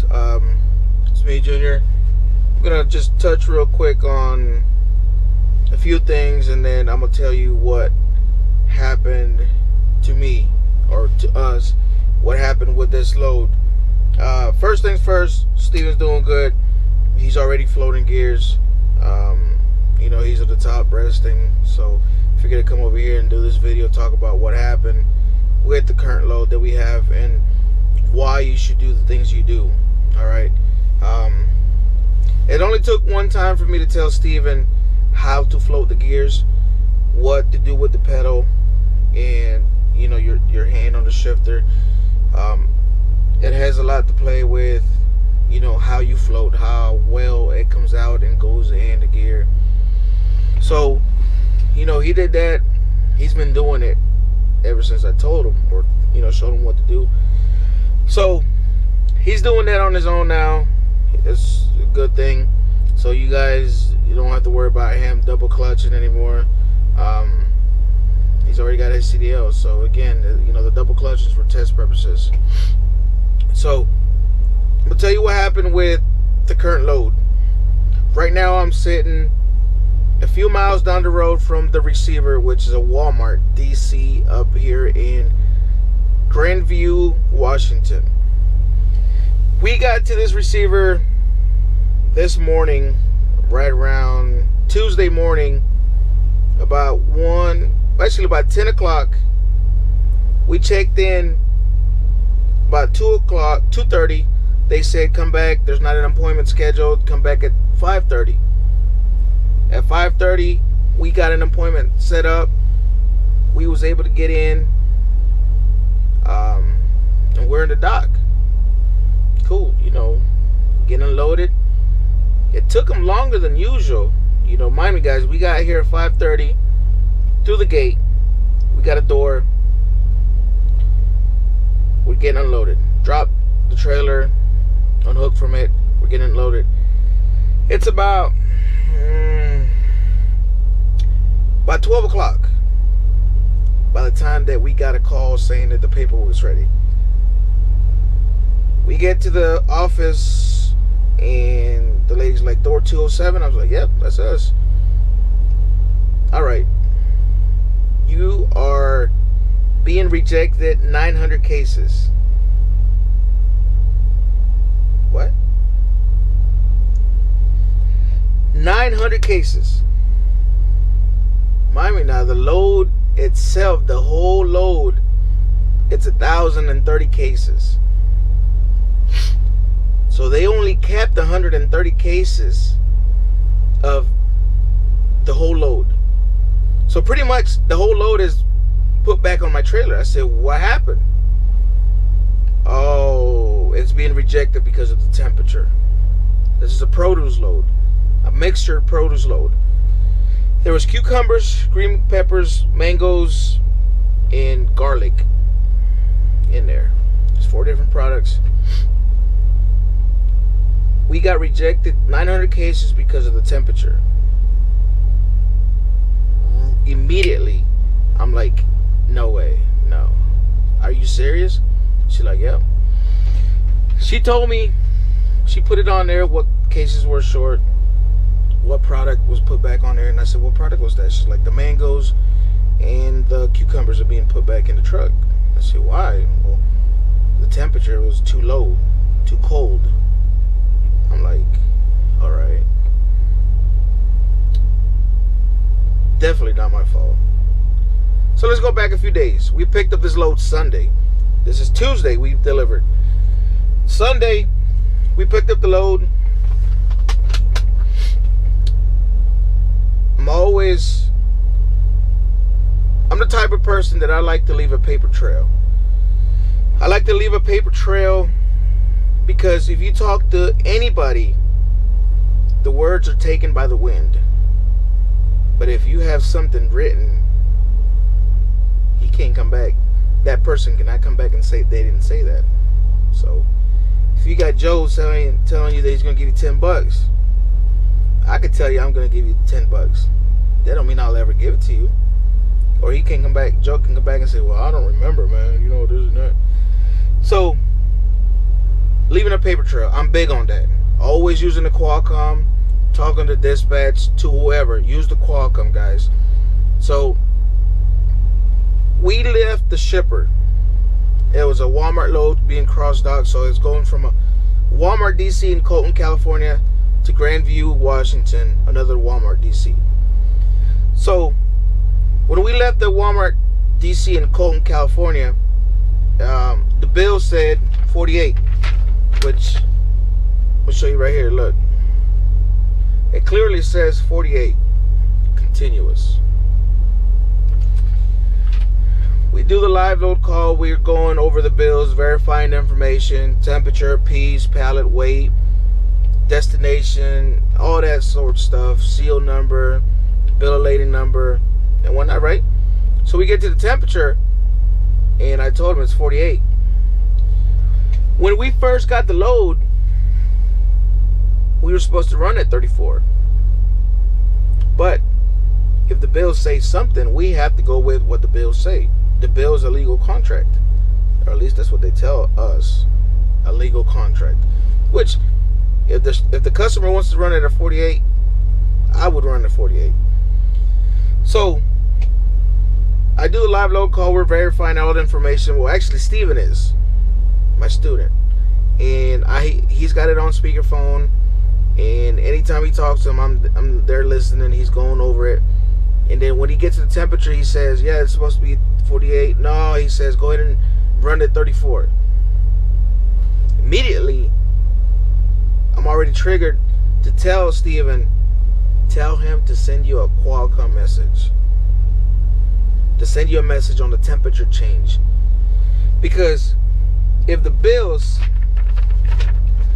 guys, it's me, Junior. I'm gonna just touch real quick on a few things, and then I'm gonna tell you what happened to me, or to us, what happened with this load. First things first, Steven's doing good. He's already floating gears. He's at the top resting, so figured to come over here and do this video, talk about what happened with the current load that we have and why you should do the things you do. All right. It only took one time for me to tell Steven how to float the gears, what to do with the pedal, and your hand on the shifter. It has a lot to play with, how you float, how well it comes out and goes in the gear. So, he did that. He's been doing it ever since I told him, or showed him what to do. So he's doing that on his own now. It's a good thing. So you guys, you don't have to worry about him double clutching anymore. He's already got his CDL. So again, the double clutch is for test purposes. So I'm gonna tell you what happened with the current load. Right now I'm sitting a few miles down the road from the receiver, which is a Walmart DC up here in Grandview, Washington. We got to this receiver this morning, right around Tuesday morning, about 10 o'clock. We checked in about 2 o'clock, 2:30. They said, come back, there's not an appointment scheduled, come back at 5:30. At 5:30, we got an appointment set up. We was able to get in, and we're in the dock. Cool, getting unloaded. It took them longer than usual. Mind me, guys, we got here at 5:30 through the gate. We got a door. We're getting unloaded. Drop the trailer, unhook from it. We're getting unloaded. It's about 12 o'clock by the time that we got a call saying that the paperwork was ready. We get to the office and the lady's like, door 207. I was like, yep, that's us. All right, you are being rejected 900 cases. What? 900 cases. Mind me now, the load itself, the whole load, it's 1,030 cases. So they only kept 130 cases of the whole load. So pretty much the whole load is put back on my trailer. I said, what happened? Oh, it's being rejected because of the temperature. This is a produce load, a mixture produce load. There was cucumbers, green peppers, mangoes, and garlic in there. There's 4 different products. We got rejected 900 cases because of the temperature. Immediately, I'm like, no way, no. Are you serious? She's like, yep. She told me, she put it on there, what cases were short, what product was put back on there, and I said, what product was that? She's like, the mangoes and the cucumbers are being put back in the truck. I said, why? Well, the temperature was too low, too cold. I'm like, all right. Definitely not my fault. So let's go back a few days. We picked up this load Sunday. This is Tuesday we delivered. Sunday, we picked up the load. I'm the type of person that I like to leave a paper trail. I like to leave a paper trail because if you talk to anybody, the words are taken by the wind. But if you have something written, he can't come back. That person cannot come back and say they didn't say that. So if you got Joe telling you that he's going to give you $10, I could tell you I'm going to give you $10. That don't mean I'll ever give it to you. Or he can come back, Joe can come back and say, well, I don't remember, man, this and that. So leaving a paper trail. I'm big on that. Always using the Qualcomm, talking to dispatch, to whoever. Use the Qualcomm, guys. So we left the shipper. It was a Walmart load being cross-docked, so it's going from a Walmart DC in Colton, California to Grandview, Washington, another Walmart DC. So when we left the Walmart DC in Colton, California, the bill said 48, which I'll show you right here. Look, it clearly says 48 continuous. We do the live load call. We're going over the bills, verifying the information, temperature, piece, pallet, weight, destination, all that sort of stuff, seal number, bill of lading number, and whatnot, right? So we get to the temperature, and I told him it's 48. When we first got the load, we were supposed to run at 34. But if the bills say something, we have to go with what the bills say. The bill is a legal contract, or at least that's what they tell us, a legal contract. Which, if the customer wants to run it at 48, I would run at 48. So I do a live load call. We're verifying all the information. Well, actually, Steven is my student, and he's got it on speakerphone. And anytime he talks to him, I'm there listening. He's going over it. And then when he gets to the temperature, he says, yeah, it's supposed to be 48. No, he says, go ahead and run at 34. Immediately, I'm already triggered to tell Steven, tell him to send you a Qualcomm message. To send you a message on the temperature change. Because if the bills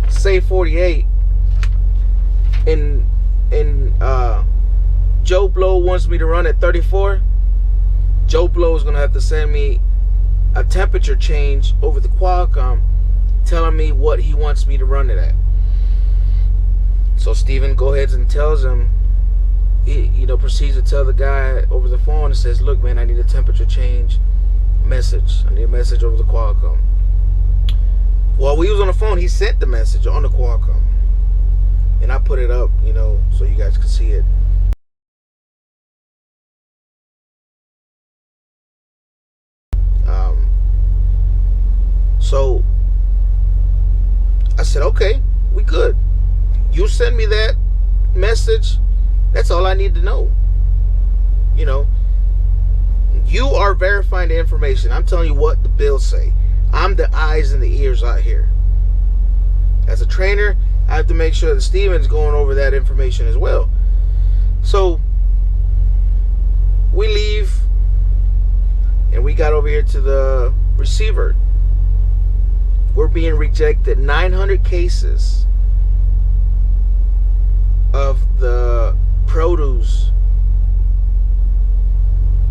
say 48 and Joe Blow wants me to run at 34, Joe Blow is going to have to send me a temperature change over the Qualcomm telling me what he wants me to run it at. So Steven goes ahead and tells him, he proceeds to tell the guy over the phone and says, look, man, I need a temperature change message. I need a message over the Qualcomm. While we was on the phone, he sent the message on the Qualcomm. And I put it up, so you guys could see it. So I said, okay, we good. You send me that message. That's all I need to know. You are verifying the information. I'm telling you what the bills say. I'm the eyes and the ears out here. As a trainer, I have to make sure that Steven's going over that information as well. So we leave, and we got over here to the receiver. We're being rejected 900 cases of the produce.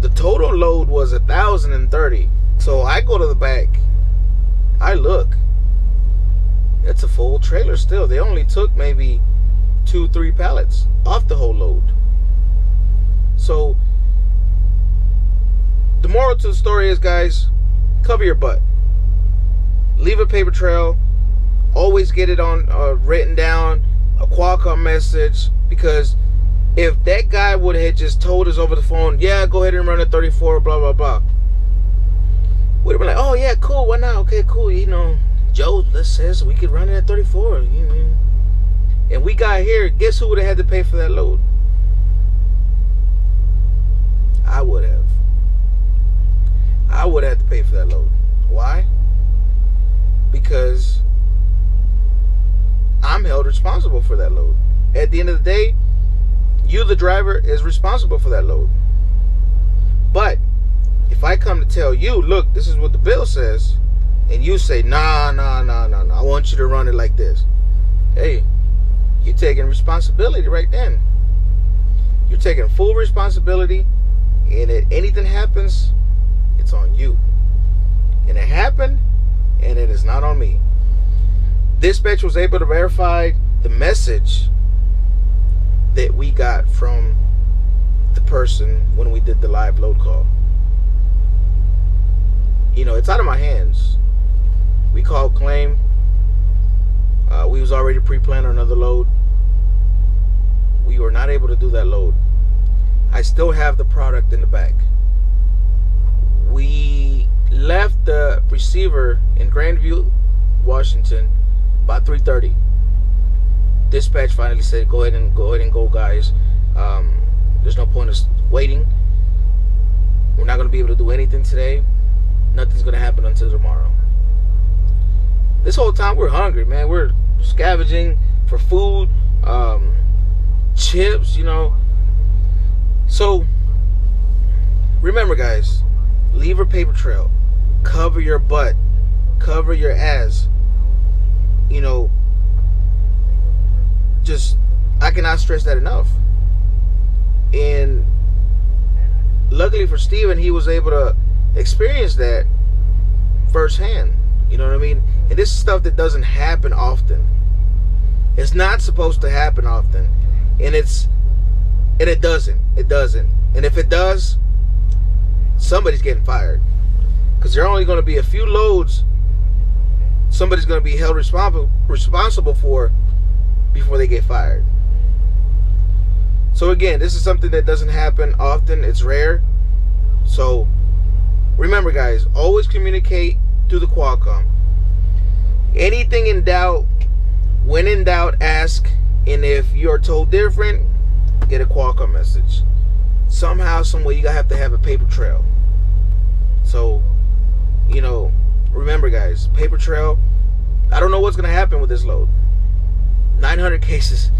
The total load was 1,030. So I go to the back. I look. It's a full trailer still. They only took maybe 2-3 pallets off the whole load. So the moral to the story is, guys, cover your butt. Leave a paper trail. Always get it on written down, a Qualcomm message, because if that guy would have just told us over the phone, yeah, go ahead and run at 34, blah, blah, blah, we'd have been like, oh, yeah, cool, why not? Okay, cool, Joe, let's say so we could run it at 34. And we got here, guess who would have had to pay for that load? I would have. I would have to pay for that load. Why? Because I'm held responsible for that load. At the end of the day, you, the driver, is responsible for that load. But if I come to tell you, look, this is what the bill says, and you say, nah, I want you to run it like this. Hey, you're taking responsibility right then. You're taking full responsibility, and if anything happens, it's on you. And it happened, and it is not on me. Dispatch was able to verify the message that we got from the person when we did the live load call. It's out of my hands. We called claim. was already pre-planned on another load. We were not able to do that load. I still have the product in the back. We left the receiver in Grandview, Washington, about 3:30. Dispatch finally said, "Go ahead and go, guys. There's no point of waiting. We're not going to be able to do anything today. Nothing's going to happen until tomorrow." This whole time we're hungry, man. We're scavenging for food, chips, So remember, guys, leave a paper trail. Cover your butt. Cover your ass. Just, I cannot stress that enough. And luckily for Steven, he was able to experience that firsthand. You know what I mean? And this is stuff that doesn't happen often. It's not supposed to happen often. And it doesn't. It doesn't. And if it does, somebody's getting fired. Because there are only going to be a few loads somebody's going to be held responsible for before they get fired. So again, this is something that doesn't happen often. It's rare. So remember, guys, always communicate through the Qualcomm. Anything in doubt, when in doubt, ask. And if you're told different, get a Qualcomm message. Somehow, some way, you have to have a paper trail. So, remember, guys, paper trail. I don't know what's going to happen with this load. 900 cases.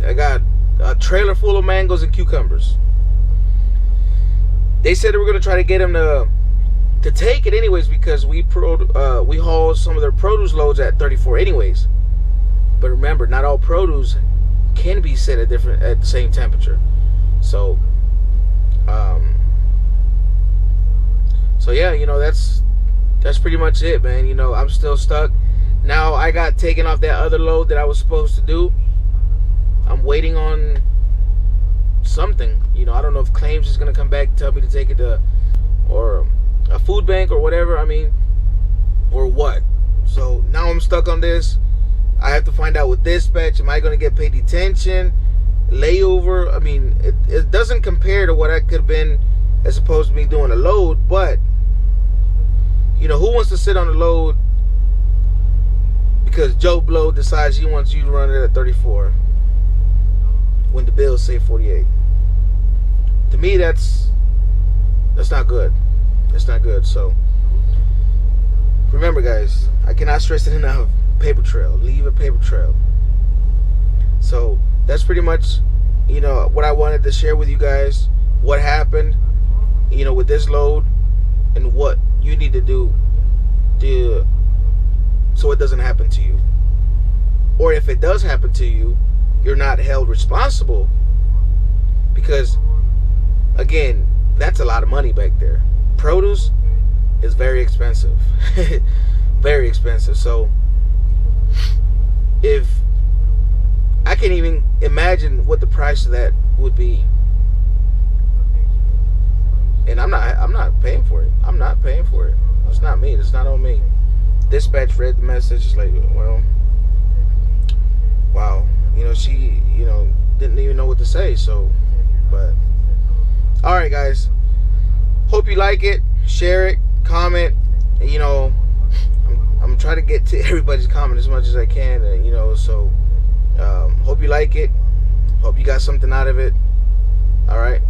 I got a trailer full of mangoes and cucumbers. They said they were going to try to get them to take it anyways, because we haul some of their produce loads at 34 anyways. But remember, not all produce can be set at the same temperature. So yeah, that's pretty much it, man. I'm still stuck. Now I got taken off that other load that I was supposed to do. I'm waiting on something. I don't know if claims is gonna come back and tell me to take it to or a food bank or whatever. Or what. So now I'm stuck on this. I have to find out with dispatch. Am I gonna get paid detention, layover? It doesn't compare to what I could have been as opposed to me doing a load. But who wants to sit on the load because Joe Blow decides he wants you to run it at 34 when the bills say 48? To me, that's not good. That's not good. So remember, guys, I cannot stress it enough. Paper trail. Leave a paper trail. So that's pretty much what I wanted to share with you guys. What happened with this load, and what you need to do so it doesn't happen to you. Or if it does happen to you, you're not held responsible, because again, that's a lot of money back there. Produce is very expensive. Very expensive. So if I can't even imagine what the price of that would be, and I'm not paying for it. I'm not paying for it. It's not me. It's not on me. Dispatch read the message. It's like, well, wow. She didn't even know what to say. So, but all right, guys. Hope you like it. Share it. Comment. And, I'm trying to get to everybody's comment as much as I can. So hope you like it. Hope you got something out of it. All right.